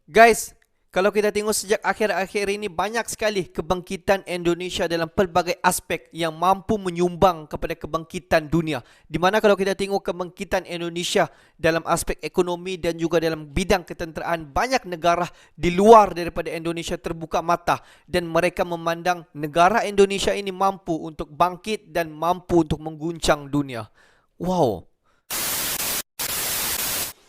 Guys, kalau kita tengok sejak akhir-akhir ini banyak sekali kebangkitan Indonesia dalam pelbagai aspek yang mampu menyumbang kepada kebangkitan dunia. Di mana kalau kita tengok kebangkitan Indonesia dalam aspek ekonomi dan juga dalam bidang ketenteraan, banyak negara di luar daripada Indonesia terbuka mata dan mereka memandang negara Indonesia ini mampu untuk bangkit dan mampu untuk mengguncang dunia. Wow.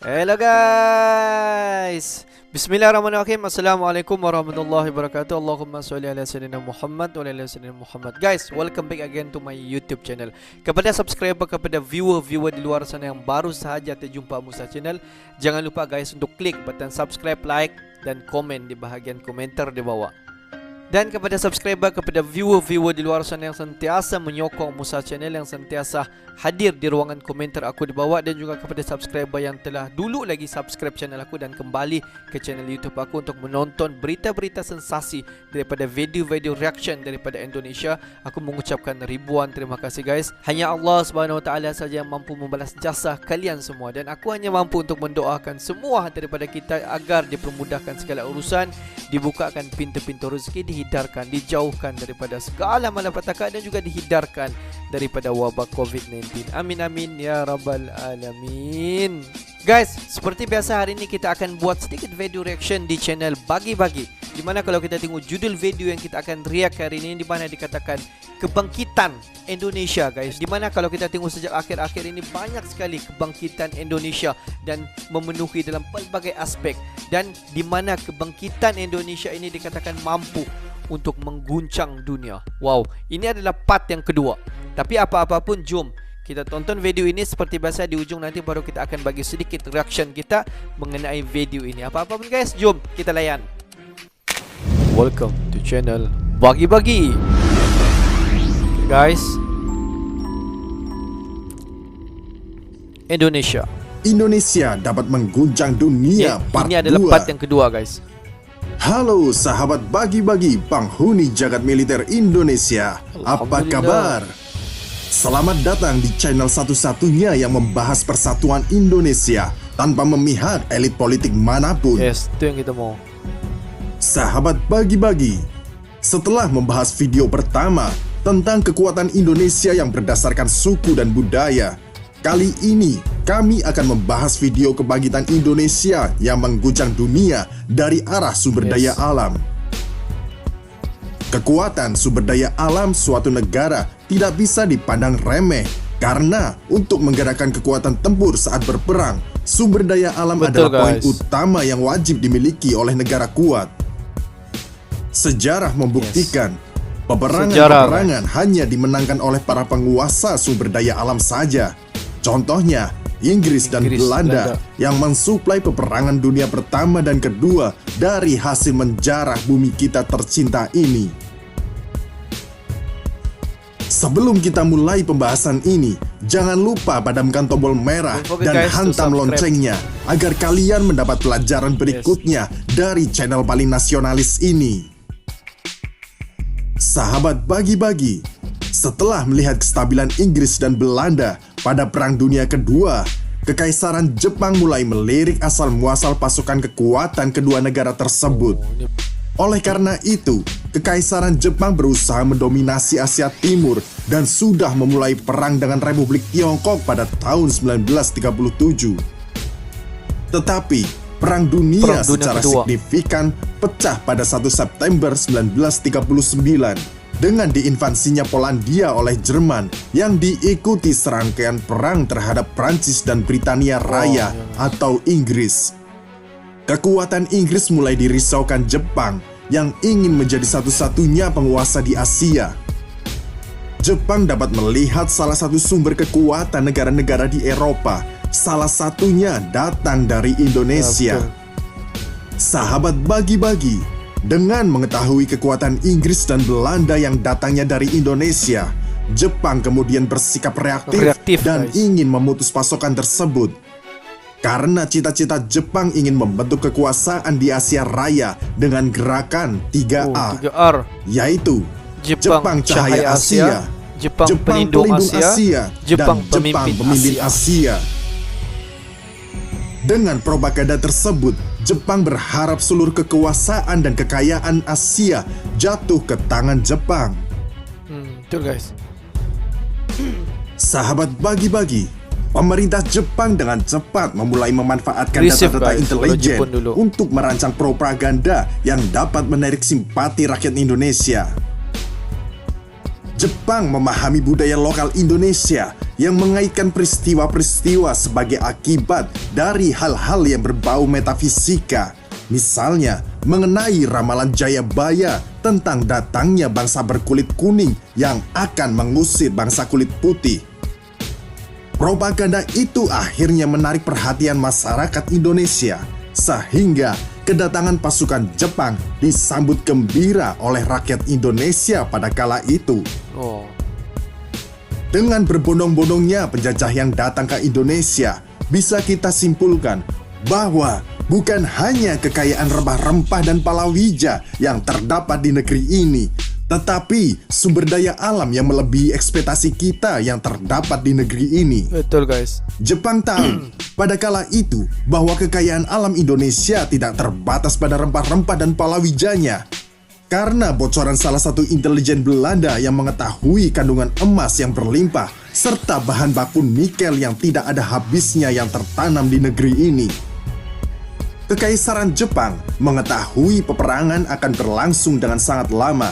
Hello guys. Bismillahirrahmanirrahim. Assalamualaikum warahmatullahi wabarakatuh. Allahumma sholli ala sayyidina Muhammad wa ala sayyidina Muhammad. Guys, welcome back again to my YouTube channel. Kepada subscriber, kepada viewer di luar sana yang baru sahaja terjumpa Musa channel, jangan lupa guys untuk klik button subscribe, like dan komen di bahagian komentar di bawah. Dan kepada subscriber, kepada viewer di luar sana yang sentiasa menyokong Musa channel, yang sentiasa hadir di ruangan komentar aku di bawah, dan juga kepada subscriber yang telah dulu lagi subscribe channel aku dan kembali ke channel YouTube aku untuk menonton berita-berita sensasi daripada video-video reaction daripada Indonesia, aku mengucapkan ribuan terima kasih guys. Hanya Allah Subhanahu Wa Taala saja yang mampu membalas jasa kalian semua, dan aku hanya mampu untuk mendoakan semua daripada kita agar dipermudahkan segala urusan, dibukakan pintu-pintu rezeki, dihindarkan, dijauhkan daripada segala malapetaka, dan juga dihindarkan daripada wabak COVID-19. Amin amin ya rabbal alamin. Guys, seperti biasa hari ini kita akan buat sedikit video reaction di channel Bagi-Bagi, di mana kalau kita tengok judul video yang kita akan react hari ini, di mana dikatakan kebangkitan Indonesia guys, di mana kalau kita tengok sejak akhir-akhir ini banyak sekali kebangkitan Indonesia dan memenuhi dalam pelbagai aspek, dan di mana kebangkitan Indonesia ini dikatakan mampu untuk mengguncang dunia. Wow, ini adalah part yang kedua. Tapi apa-apapun, jom kita tonton video ini. Seperti biasa di ujung nanti baru kita akan bagi sedikit reaction kita mengenai video ini. Apa-apapun guys, jom kita layan. Welcome to channel Bagi-Bagi. Guys, Indonesia dapat mengguncang dunia part 2. Ini adalah part yang kedua guys. Halo sahabat Bagi-Bagi, penghuni jagat militer Indonesia. Apa kabar? Selamat datang di channel satu-satunya yang membahas persatuan Indonesia tanpa memihak elit politik manapun. Yes, itu yang kita mau. Sahabat Bagi-Bagi, setelah membahas video pertama tentang kekuatan Indonesia yang berdasarkan suku dan budaya, kali ini kami akan membahas video kebangkitan Indonesia yang mengguncang dunia dari arah sumber daya alam. Kekuatan sumber daya alam suatu negara tidak bisa dipandang remeh, karena untuk menggerakkan kekuatan tempur saat berperang, sumber daya alam adalah poin utama yang wajib dimiliki oleh negara kuat. Sejarah membuktikan peperangan hanya dimenangkan oleh para penguasa sumber daya alam saja. Contohnya Inggris dan Belanda yang mensuplai peperangan dunia pertama dan kedua dari hasil menjarah bumi kita tercinta ini. Sebelum kita mulai pembahasan ini, jangan lupa padamkan tombol merah dan hantam loncengnya agar kalian mendapat pelajaran berikutnya dari channel paling nasionalis ini. Sahabat Bagi-Bagi, setelah melihat kestabilan Inggris dan Belanda pada Perang Dunia Kedua, Kekaisaran Jepang mulai melirik asal-muasal pasukan kekuatan kedua negara tersebut. Oleh karena itu, Kekaisaran Jepang berusaha mendominasi Asia Timur dan sudah memulai perang dengan Republik Tiongkok pada tahun 1937. Tetapi, Perang Dunia secara signifikan pecah pada 1 September 1939 dengan diinvasinya Polandia oleh Jerman yang diikuti serangkaian perang terhadap Prancis dan Britania Raya atau Inggris. Kekuatan Inggris mulai dirisaukan Jepang yang ingin menjadi satu-satunya penguasa di Asia. Jepang dapat melihat salah satu sumber kekuatan negara-negara di Eropa, salah satunya datang dari Indonesia. Sahabat Bagi-Bagi, dengan mengetahui kekuatan Inggris dan Belanda yang datangnya dari Indonesia, Jepang kemudian bersikap reaktif dan ingin memutus pasokan tersebut. Karena cita-cita Jepang ingin membentuk kekuasaan di Asia Raya dengan gerakan 3A, yaitu Jepang Cahaya Asia, Jepang Pelindung Asia, dan Jepang Pemimpin Asia. Dengan propaganda tersebut, Jepang berharap seluruh kekuasaan dan kekayaan Asia jatuh ke tangan Jepang. Betul guys. Sahabat bagi-bagi, pemerintah Jepang dengan cepat memulai memanfaatkan Receive, data-data guys. intelijen Jepun dulu. untuk merancang propaganda yang dapat menarik simpati rakyat Indonesia. Jepang memahami budaya lokal Indonesia yang mengaitkan peristiwa-peristiwa sebagai akibat dari hal-hal yang berbau metafisika. Misalnya, mengenai ramalan Jayabaya tentang datangnya bangsa berkulit kuning yang akan mengusir bangsa kulit putih. Propaganda itu akhirnya menarik perhatian masyarakat Indonesia, sehingga kedatangan pasukan Jepang disambut gembira oleh rakyat Indonesia pada kala itu. Dengan berbondong-bondongnya penjajah yang datang ke Indonesia, bisa kita simpulkan bahwa bukan hanya kekayaan rempah-rempah dan palawija yang terdapat di negeri ini, tetapi sumber daya alam yang melebihi ekspektasi kita yang terdapat di negeri ini. Betul guys. Jepang tahu pada kala itu bahwa kekayaan alam Indonesia tidak terbatas pada rempah-rempah dan palawijanya. Karena bocoran salah satu intelijen Belanda yang mengetahui kandungan emas yang berlimpah serta bahan baku nikel yang tidak ada habisnya yang tertanam di negeri ini. Kekaisaran Jepang mengetahui peperangan akan berlangsung dengan sangat lama.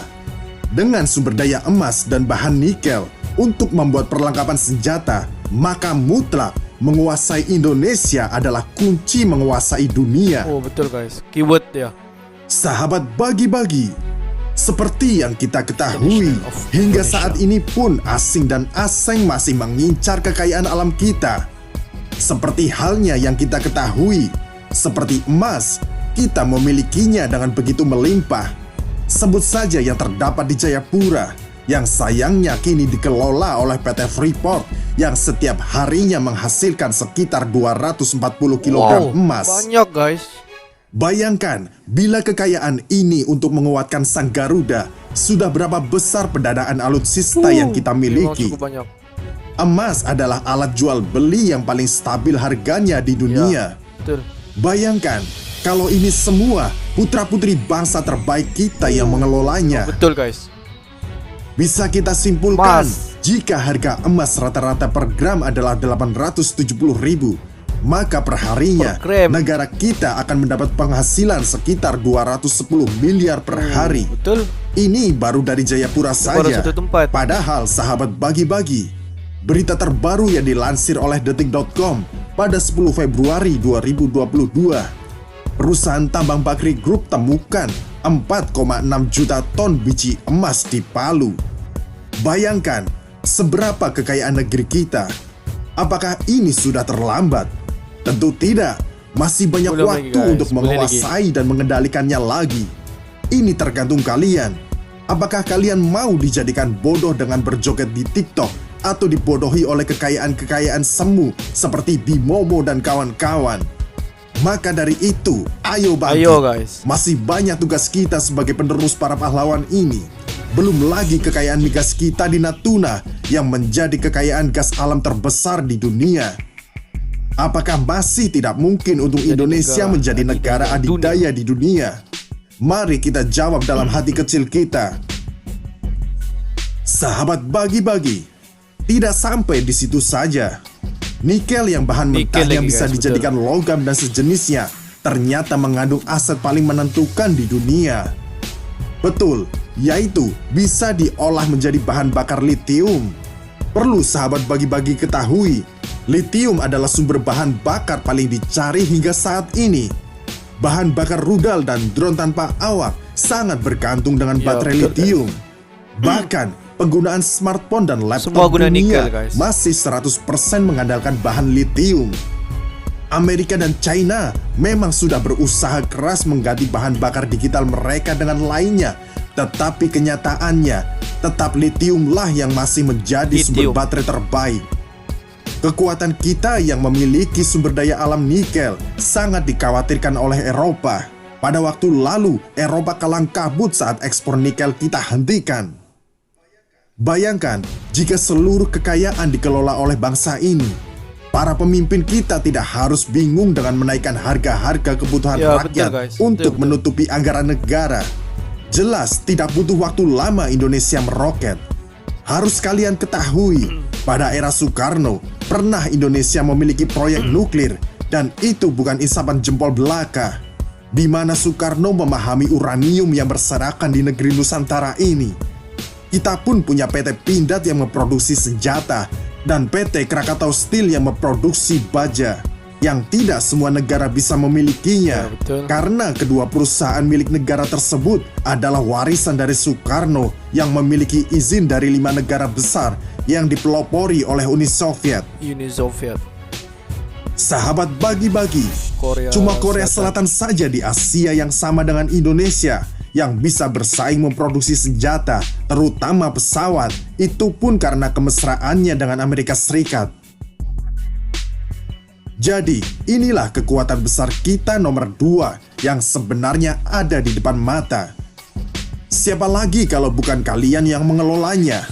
Dengan sumber daya emas dan bahan nikel untuk membuat perlengkapan senjata, maka mutlak menguasai Indonesia adalah kunci menguasai dunia. Oh betul guys, keyword ya. Sahabat bagi-bagi, seperti yang kita ketahui, hingga saat ini pun asing dan asing masih mengincar kekayaan alam kita. Seperti halnya yang kita ketahui, seperti emas, kita memilikinya dengan begitu melimpah. Sebut saja yang terdapat di Jayapura, yang sayangnya kini dikelola oleh PT Freeport, yang setiap harinya menghasilkan sekitar 240 kg emas. Banyak guys. Bayangkan, bila kekayaan ini untuk menguatkan Sang Garuda, sudah berapa besar pendanaan alutsista yang kita miliki. Emas adalah alat jual beli yang paling stabil harganya di dunia. Betul. Bayangkan, kalau ini semua putra-putri bangsa terbaik kita yang mengelolanya. Betul guys. Bisa kita simpulkan, jika harga emas rata-rata per gram adalah 870.000, maka perharinya negara kita akan mendapat penghasilan sekitar 210 miliar per hari. Betul. Ini baru dari Jayapura saja. Padahal sahabat bagi-bagi, berita terbaru yang dilansir oleh Detik.com pada 10 Februari 2022, perusahaan tambang Bakri Group temukan 4,6 juta ton biji emas di Palu. Bayangkan seberapa kekayaan negeri kita. Apakah ini sudah terlambat? Tentu tidak. Masih banyak waktu untuk menguasai dan mengendalikannya lagi. Ini tergantung kalian. Apakah kalian mau dijadikan bodoh dengan berjoget di TikTok atau dibodohi oleh kekayaan-kekayaan semu seperti Bimomo dan kawan-kawan? Maka dari itu, ayo bangkit. Ayo guys. Masih banyak tugas kita sebagai penerus para pahlawan ini. Belum lagi kekayaan migas kita di Natuna yang menjadi kekayaan gas alam terbesar di dunia. Apakah masih tidak mungkin untuk Indonesia menjadi negara adidaya di dunia? Mari kita jawab dalam hati kecil kita. Sahabat bagi-bagi, tidak sampai di situ saja. Nikel yang bahan mentah yang bisa dijadikan logam dan sejenisnya ternyata mengandung aset paling menentukan di dunia. Betul, yaitu bisa diolah menjadi bahan bakar litium. Perlu sahabat bagi-bagi ketahui, litium adalah sumber bahan bakar paling dicari hingga saat ini. Bahan bakar rudal dan drone tanpa awak sangat bergantung dengan baterai litium. Bahkan penggunaan smartphone dan laptop dunia masih 100% mengandalkan bahan litium. Amerika dan China memang sudah berusaha keras mengganti bahan bakar digital mereka dengan lainnya, tetapi kenyataannya tetap litiumlah yang masih menjadi sumber baterai terbaik. Kekuatan kita yang memiliki sumber daya alam nikel sangat dikhawatirkan oleh Eropa. Pada waktu lalu, Eropa kalang kabut saat ekspor nikel kita hentikan. Bayangkan jika seluruh kekayaan dikelola oleh bangsa ini. Para pemimpin kita tidak harus bingung dengan menaikkan harga-harga kebutuhan Ya, rakyat betul, guys. untuk Betul. menutupi anggaran negara. Jelas tidak butuh waktu lama Indonesia meroket. Harus kalian ketahui, pada era Soekarno, pernah Indonesia memiliki proyek nuklir, dan itu bukan isapan jempol belaka. Di mana Soekarno memahami uranium yang berserakan di negeri Nusantara ini. Kita pun punya PT Pindad yang memproduksi senjata, dan PT Krakatau Steel yang memproduksi baja, yang tidak semua negara bisa memilikinya. Ya, betul. Karena kedua perusahaan milik negara tersebut adalah warisan dari Soekarno yang memiliki izin dari 5 negara besar yang dipelopori oleh Uni Soviet. Uni Soviet, Sahabat bagi-bagi, Korea cuma Korea Selatan saja di Asia yang sama dengan Indonesia yang bisa bersaing memproduksi senjata, terutama pesawat, itu pun karena kemesraannya dengan Amerika Serikat. Jadi, inilah kekuatan besar kita nomor 2 yang sebenarnya ada di depan mata. Siapa lagi kalau bukan kalian yang mengelolanya?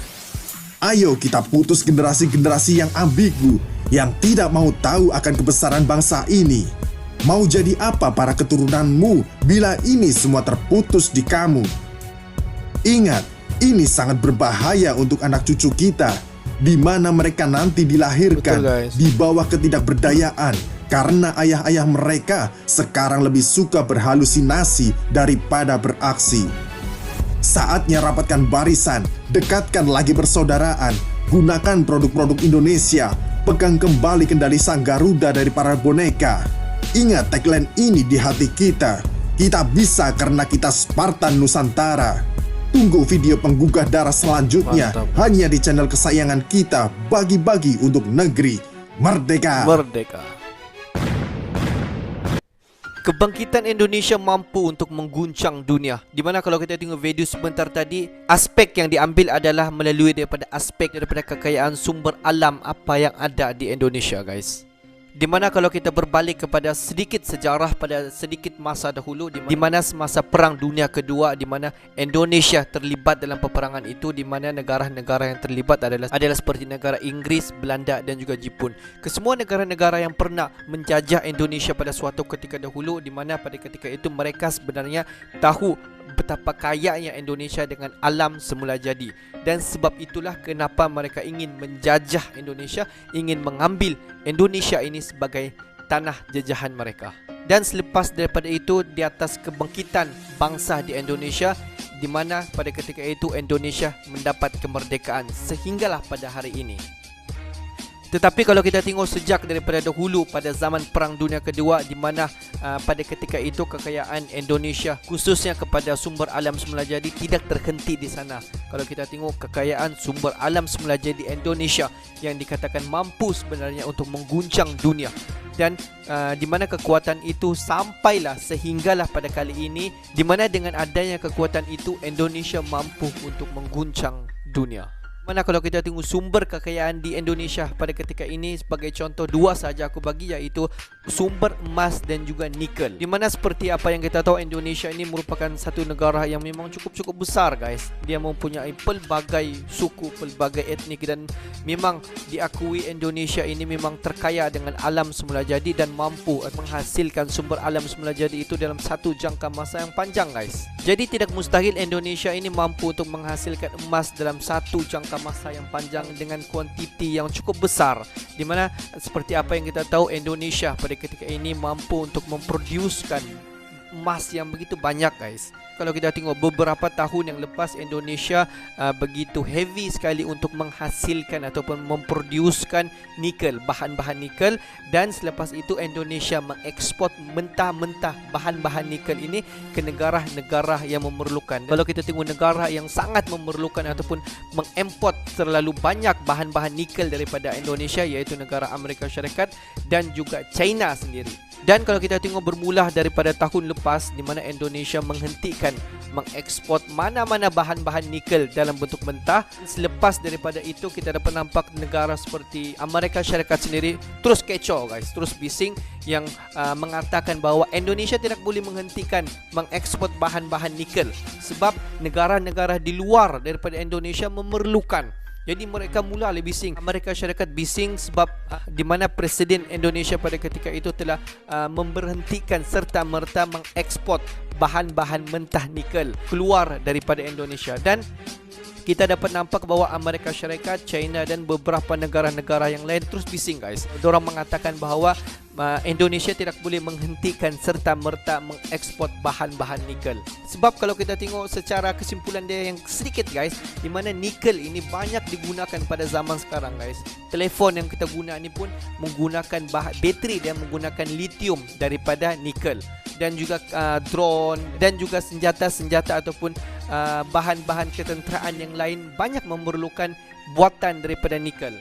Ayo kita putus generasi-generasi yang ambigu, yang tidak mau tahu akan kebesaran bangsa ini. Mau jadi apa para keturunanmu bila ini semua terputus di kamu? Ingat, ini sangat berbahaya untuk anak cucu kita, di mana mereka nanti dilahirkan Betul, guys. di bawah ketidakberdayaan karena ayah-ayah mereka sekarang lebih suka berhalusinasi daripada beraksi. Saatnya rapatkan barisan, dekatkan lagi persaudaraan, gunakan produk-produk Indonesia, pegang kembali kendali sang Garuda dari para boneka. Ingat tagline ini di hati kita. Kita bisa karena kita Spartan Nusantara. Tunggu video penggugah darah selanjutnya. Mantap. Hanya di channel kesayangan kita, Bagi-Bagi untuk Negeri Merdeka. Merdeka. Kebangkitan Indonesia mampu untuk mengguncang dunia. Dimana kalau kita tengok video sebentar tadi, aspek yang diambil adalah melalui daripada kekayaan sumber alam apa yang ada di Indonesia, guys. Dimana kalau kita berbalik kepada sedikit sejarah pada sedikit masa dahulu, di mana semasa Perang Dunia Kedua, di mana Indonesia terlibat dalam peperangan itu, di mana negara-negara yang terlibat adalah seperti negara Inggris, Belanda dan juga Jepun. Kesemua negara-negara yang pernah menjajah Indonesia pada suatu ketika dahulu, di mana pada ketika itu mereka sebenarnya tahu betapa kayanya Indonesia dengan alam semula jadi. Dan sebab itulah kenapa mereka ingin menjajah Indonesia, ingin mengambil Indonesia ini sebagai tanah jajahan mereka. Dan selepas daripada itu, di atas kebangkitan bangsa di Indonesia, di mana pada ketika itu Indonesia mendapat kemerdekaan sehinggalah pada hari ini. Tetapi kalau kita tengok sejak daripada dahulu pada zaman Perang Dunia Kedua, di mana pada ketika itu kekayaan Indonesia khususnya kepada sumber alam semula jadi tidak terhenti di sana. Kalau kita tengok kekayaan sumber alam semula jadi Indonesia yang dikatakan mampu sebenarnya untuk mengguncang dunia. Dan di mana kekuatan itu sampailah sehinggalah pada kali ini, di mana dengan adanya kekuatan itu Indonesia mampu untuk mengguncang dunia. Mana kalau kita tengok sumber kekayaan di Indonesia pada ketika ini, sebagai contoh dua saja aku bagi, iaitu sumber emas dan juga nikel. Di mana seperti apa yang kita tahu, Indonesia ini merupakan satu negara yang memang cukup besar, guys. Dia mempunyai pelbagai suku, pelbagai etnik, dan memang diakui Indonesia ini memang terkaya dengan alam semula jadi dan mampu menghasilkan sumber alam semula jadi itu dalam satu jangka masa yang panjang, guys. Jadi tidak mustahil Indonesia ini mampu untuk menghasilkan emas dalam satu jangka masa yang panjang dengan kuantiti yang cukup besar. Di mana seperti apa yang kita tahu, Indonesia pada ketika ini mampu untuk memproduksikan emas yang begitu banyak, guys. Kalau kita tengok beberapa tahun yang lepas, Indonesia begitu heavy sekali untuk menghasilkan ataupun memproduksikan nikel, bahan-bahan nikel. Dan selepas itu Indonesia mengekspor mentah-mentah bahan-bahan nikel ini ke negara-negara yang memerlukan. Kalau kita tengok negara yang sangat memerlukan ataupun mengimport terlalu banyak bahan-bahan nikel daripada Indonesia, iaitu negara Amerika Syarikat dan juga China sendiri. Dan kalau kita tengok bermula daripada tahun lepas, di mana Indonesia menghentikan mengekspor mana-mana bahan-bahan nikel dalam bentuk mentah. Selepas daripada itu, kita dapat nampak negara seperti Amerika Syarikat sendiri terus kecoh, guys, terus bising, yang mengatakan bahawa Indonesia tidak boleh menghentikan mengekspor bahan-bahan nikel sebab negara-negara di luar daripada Indonesia memerlukan. Jadi mereka mula bising. Amerika Syarikat bising sebab di mana Presiden Indonesia pada ketika itu telah memberhentikan serta-merta mengekspor bahan-bahan mentah nikel keluar daripada Indonesia. Dan kita dapat nampak bahawa Amerika Syarikat, China dan beberapa negara-negara yang lain terus bising guys. Diorang mengatakan bahawa Indonesia tidak boleh menghentikan serta-merta mengekspor bahan-bahan nikel. Sebab kalau kita tengok secara kesimpulan dia yang sedikit guys, di mana nikel ini banyak digunakan pada zaman sekarang guys. Telefon yang kita guna ni pun menggunakan bateri dan menggunakan lithium daripada nikel. Dan juga drone dan juga senjata-senjata ataupun bahan-bahan ketenteraan yang lain banyak memerlukan buatan daripada nikel.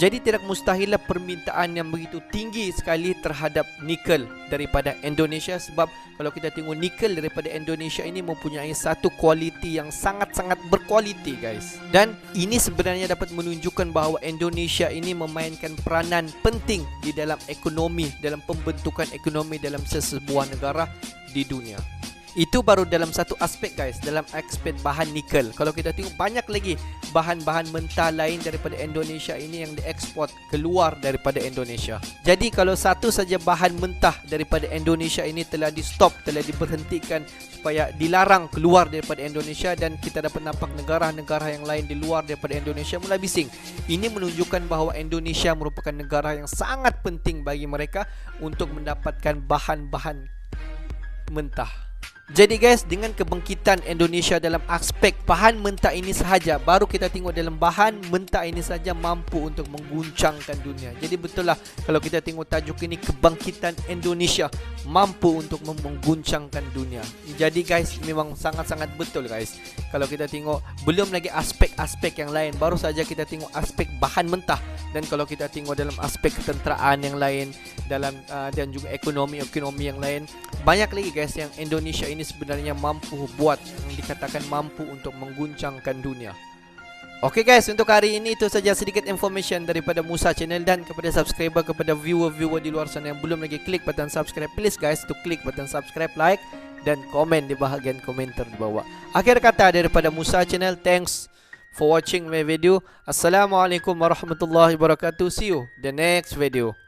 Jadi tidak mustahillah permintaan yang begitu tinggi sekali terhadap nikel daripada Indonesia. Sebab kalau kita tengok nikel daripada Indonesia ini mempunyai satu kualiti yang sangat-sangat berkualiti guys. Dan ini sebenarnya dapat menunjukkan bahawa Indonesia ini memainkan peranan penting di dalam ekonomi, dalam pembentukan ekonomi dalam sesebuah negara di dunia. Itu baru dalam satu aspek guys, dalam aspek bahan nikel. Kalau kita tengok banyak lagi bahan-bahan mentah lain daripada Indonesia ini yang diekspor keluar daripada Indonesia. Jadi kalau satu saja bahan mentah daripada Indonesia ini telah di stop, telah diberhentikan supaya dilarang keluar daripada Indonesia, dan kita dapat nampak negara-negara yang lain di luar daripada Indonesia mulai bising. Ini menunjukkan bahawa Indonesia merupakan negara yang sangat penting bagi mereka untuk mendapatkan bahan-bahan mentah. Jadi guys, dengan kebangkitan Indonesia dalam aspek bahan mentah ini sahaja, baru kita tengok dalam bahan mentah ini saja mampu untuk mengguncangkan dunia. Jadi betul lah kalau kita tengok tajuk ini, kebangkitan Indonesia mampu untuk mengguncangkan dunia. Jadi guys, memang sangat-sangat betul guys. Kalau kita tengok belum lagi aspek-aspek yang lain, baru saja kita tengok aspek bahan mentah. Dan kalau kita tengok dalam aspek ketenteraan yang lain, dalam dan juga ekonomi yang lain, banyak lagi guys yang Indonesia ini sebenarnya mampu buat, yang dikatakan mampu untuk mengguncangkan dunia. Oke guys, untuk hari ini itu saja sedikit information daripada Musa Channel. Dan kepada subscriber, kepada viewer-viewer di luar sana yang belum lagi klik button subscribe, please guys to klik button subscribe, like dan komen di bahagian komentar di bawah. Akhir kata daripada Musa Channel, thanks for watching my video. Assalamualaikum warahmatullahi wabarakatuh. See you the next video.